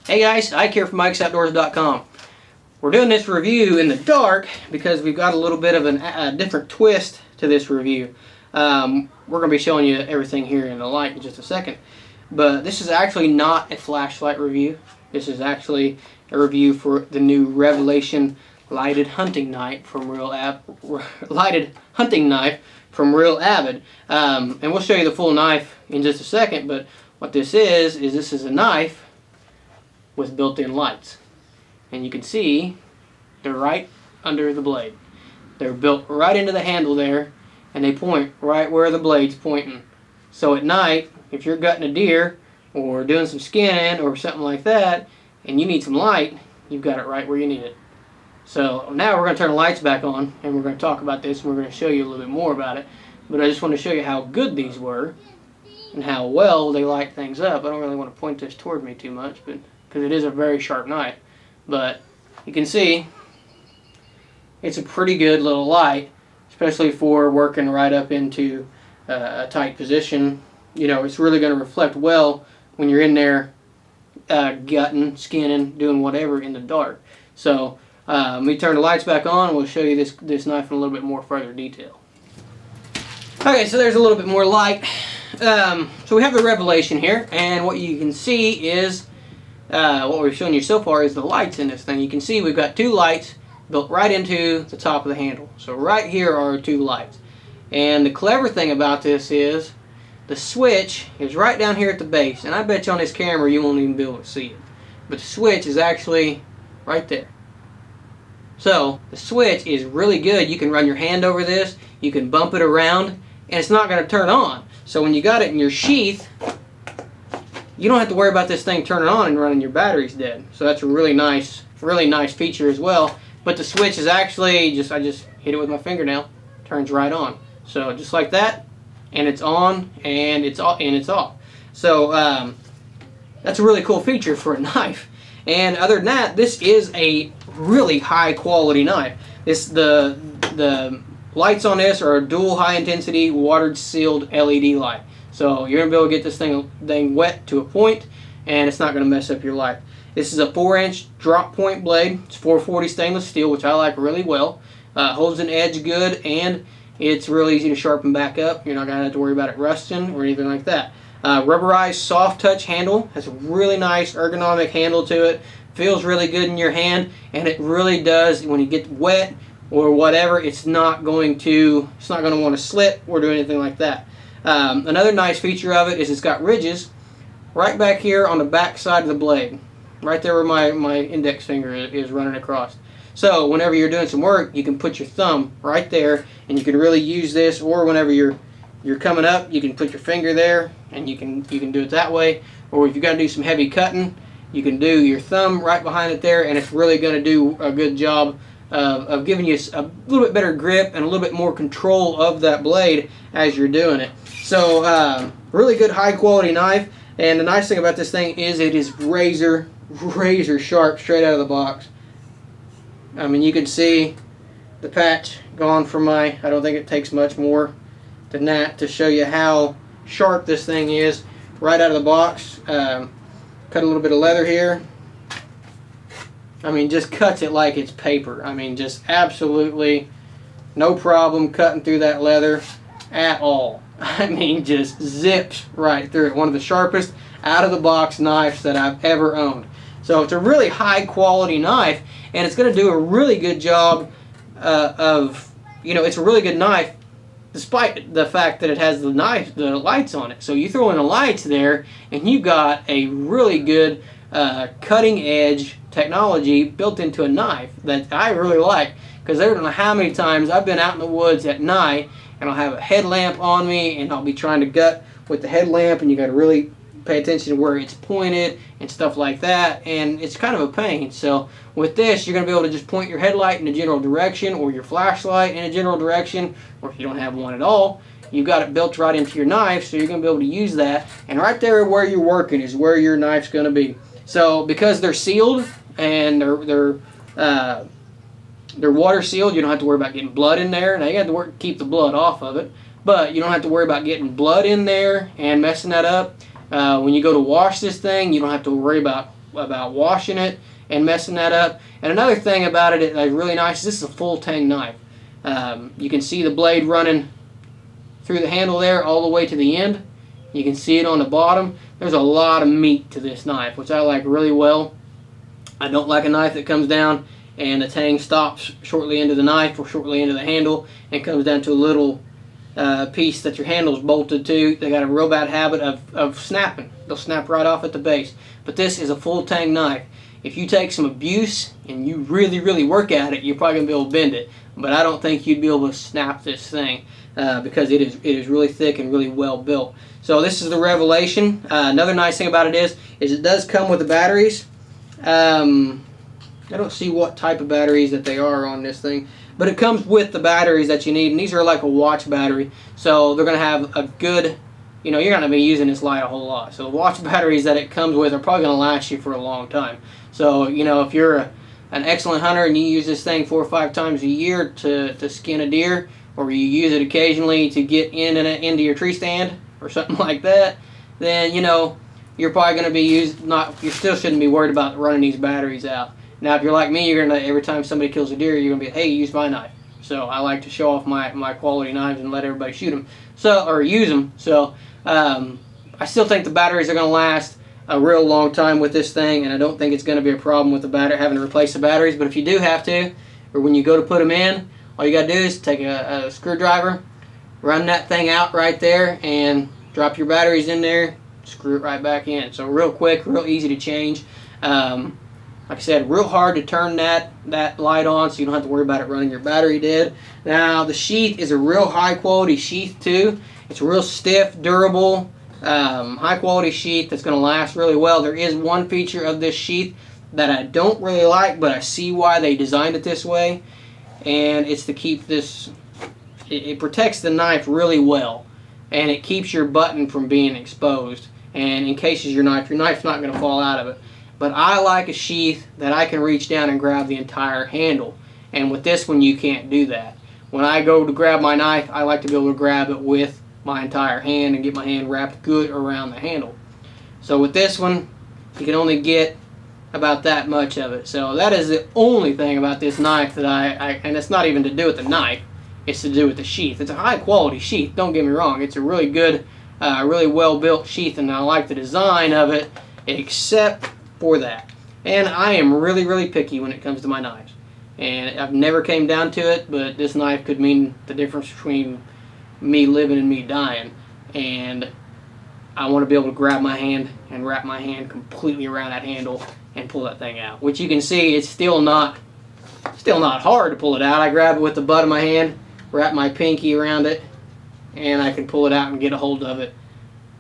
Hey guys, Ike here from Mike'sOutdoors.com. We're doing this review in the dark because we've got a little bit of a different twist to this review. We're going to be showing you everything here in the light in just a second. But this is actually not a flashlight review. This is actually a review for the new Revelation lighted hunting knife from Real Avid. And we'll show you the full knife in just a second. But what this is a knife with built-in lights, and you can see they're right under the blade. They're built right into the handle there, and they point right where the blade's pointing. So at night, if you're gutting a deer or doing some skinning or something like that, and you need some light, you've got it right where you need it. So now we're going to turn the lights back on, and we're going to talk about this, and we're going to show you a little bit more about it. But I just want to show you how good these were and how well they light things up. I don't really want to point this toward me too much, but because it is a very sharp knife, but you can see it's a pretty good little light, especially for working right up into a tight position. You know, it's really going to reflect well when you're in there gutting, skinning, doing whatever in the dark. So let me turn the lights back on, and we'll show you this knife in a little bit more further detail. Okay, so there's a little bit more light. So we have the Revelation here, and what you can see is what we've shown you so far is the lights in this thing. You can see we've got two lights built right into the top of the handle. So right here are two lights. And the clever thing about this is the switch is right down here at the base. And I bet you on this camera you won't even be able to see it. But the switch is actually right there. So the switch is really good. You can run your hand over this, you can bump it around, and it's not going to turn on. So when you got it in your sheath, you don't have to worry about this thing turning on and running your batteries dead. So that's a really nice feature as well. But the switch is actually I just hit it with my fingernail, turns right on. So just like that, and it's on, and it's off. So that's a really cool feature for a knife. And other than that, this is a really high quality knife. The lights on this are a dual high intensity water sealed LED light. So you're going to be able to get this thing wet to a point, and it's not going to mess up your life. This is a 4-inch drop point blade. It's 440 stainless steel, which I like really well. Holds an edge good, and it's real easy to sharpen back up. You're not going to have to worry about it rusting or anything like that. Rubberized soft touch handle. Has a really nice ergonomic handle to it. Feels really good in your hand, and it really does, when you get wet or whatever, it's not going to want to slip or do anything like that. Another nice feature of it is it's got ridges right back here on the back side of the blade, right there where my index finger is running across. So whenever you're doing some work, you can put your thumb right there, and you can really use this. Or whenever you're coming up, you can put your finger there, and you can do it that way. Or if you got to do some heavy cutting, you can do your thumb right behind it there, and it's really going to do a good job of giving you a little bit better grip and a little bit more control of that blade as you're doing it. So really good high quality knife, and the nice thing about this thing is it is razor sharp straight out of the box. I mean, you can see the patch gone from I don't think it takes much more than that to show you how sharp this thing is right out of the box. Cut a little bit of leather here. I mean, just cuts it like it's paper. I mean, just absolutely no problem cutting through that leather at all. I mean, just zips right through it. One of the sharpest out-of-the-box knives that I've ever owned. So it's a really high-quality knife, and it's going to do a really good job it's a really good knife despite the fact that it has the lights on it. So you throw in the lights there, and you got a really good cutting-edge technology built into a knife that I really like, because I don't know how many times I've been out in the woods at night, and I'll have a headlamp on me, and I'll be trying to gut with the headlamp, and you got to really pay attention to where it's pointed and stuff like that, and it's kind of a pain. So with this, you're going to be able to just point your headlight in a general direction, or your flashlight in a general direction, or if you don't have one at all, you've got it built right into your knife, so you're going to be able to use that. And right there where you're working is where your knife's going to be. So because they're sealed and they're water sealed, you don't have to worry about getting blood in there. Now you have to keep the blood off of it, but you don't have to worry about getting blood in there and messing that up. When you go to wash this thing, you don't have to worry about washing it and messing that up. And another thing about it that's really nice is this is a full tang knife. You can see the blade running through the handle there all the way to the end. You can see it on the bottom. There's a lot of meat to this knife, which I like really well. I don't like a knife that comes down and the tang stops shortly into the knife or shortly into the handle and comes down to a little piece that your handle's bolted to. They got a real bad habit of snapping. They'll snap right off at the base. But this is a full tang knife. If you take some abuse and you really, really work at it, you're probably going to be able to bend it. But I don't think you'd be able to snap this thing because it is really thick and really well built. So this is the Revelation. Another nice thing about it is it does come with the batteries. I don't see what type of batteries that they are on this thing, but it comes with the batteries that you need, and these are like a watch battery, so they're going to have a good, you're going to be using this light a whole lot. So the watch batteries that it comes with are probably going to last you for a long time. So, if you're an excellent hunter and you use this thing 4 or 5 times a year to skin a deer, or you use it occasionally to get into your tree stand or something like that, then, you're probably going to be you still shouldn't be worried about running these batteries out. Now, if you're like me, you're going to, every time somebody kills a deer, you're going to be, hey, use my knife. So I like to show off my quality knives and let everybody shoot them, or use them. So I still think the batteries are going to last a real long time with this thing, and I don't think it's going to be a problem with the battery having to replace the batteries. But if you do have to, or when you go to put them in, all you got to do is take a screwdriver, run that thing out right there, and drop your batteries in there, screw it right back in. So real quick, real easy to change. Like I said, real hard to turn that light on, so you don't have to worry about it running your battery dead. Now, the sheath is a real high-quality sheath, too. It's real stiff, durable, high-quality sheath that's going to last really well. There is one feature of this sheath that I don't really like, but I see why they designed it this way, and it's to keep this... It protects the knife really well, and it keeps your button from being exposed, and encases your knife's not going to fall out of it. But I like a sheath that I can reach down and grab the entire handle. And with this one, you can't do that. When I go to grab my knife, I like to be able to grab it with my entire hand and get my hand wrapped good around the handle. So with this one, you can only get about that much of it. So that is the only thing about this knife that and it's not even to do with the knife, it's to do with the sheath. It's a high quality sheath, don't get me wrong. It's a really good, really well built sheath, and I like the design of it, except for that. And I am really, really picky when it comes to my knives. And I've never came down to it, but this knife could mean the difference between me living and me dying. And I want to be able to grab my hand and wrap my hand completely around that handle and pull that thing out. Which you can see, it's still not hard to pull it out. I grab it with the butt of my hand, wrap my pinky around it, and I can pull it out and get a hold of it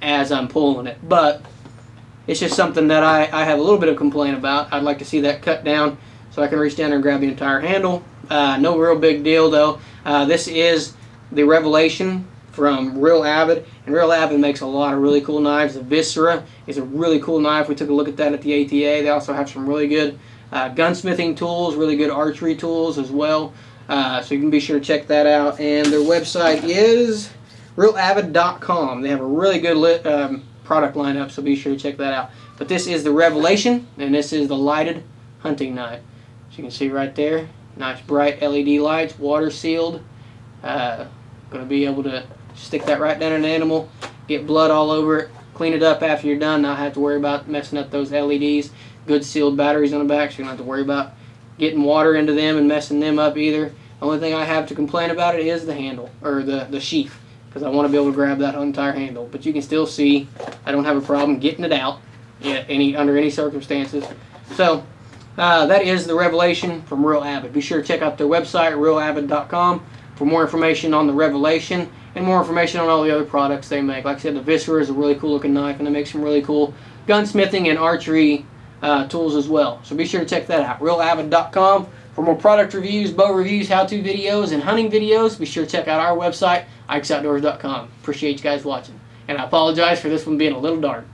as I'm pulling it. But it's just something that I have a little bit of complaint about. I'd like to see that cut down so I can reach down there and grab the entire handle. No real big deal though. This is the Revelation from Real Avid, and Real Avid makes a lot of really cool knives. The Viscera is a really cool knife. We took a look at that at the ATA. They also have some really good gunsmithing tools, really good archery tools as well. So you can be sure to check that out. And their website is realavid.com. They have a really good product lineup, so be sure to check that out. But this is the Revelation, and this is the lighted hunting knife. So you can see right there, nice bright LED lights, water sealed. Going to be able to stick that right down in an animal, get blood all over it, clean it up after you're done, not have to worry about messing up those LEDs. Good sealed batteries on the back, so you don't have to worry about getting water into them and messing them up either. The only thing I have to complain about it is the handle, or the sheath, because I want to be able to grab that entire handle. But you can still see I don't have a problem getting it out under any circumstances. So that is the Revelation from Real Avid. Be sure to check out their website, realavid.com, for more information on the Revelation and more information on all the other products they make. Like I said, the Viscera is a really cool looking knife, and they make some really cool gunsmithing and archery tools as well. So be sure to check that out. RealAvid.com. For more product reviews, bow reviews, how-to videos, and hunting videos, be sure to check out our website, IkesOutdoors.com. Appreciate you guys watching. And I apologize for this one being a little dark.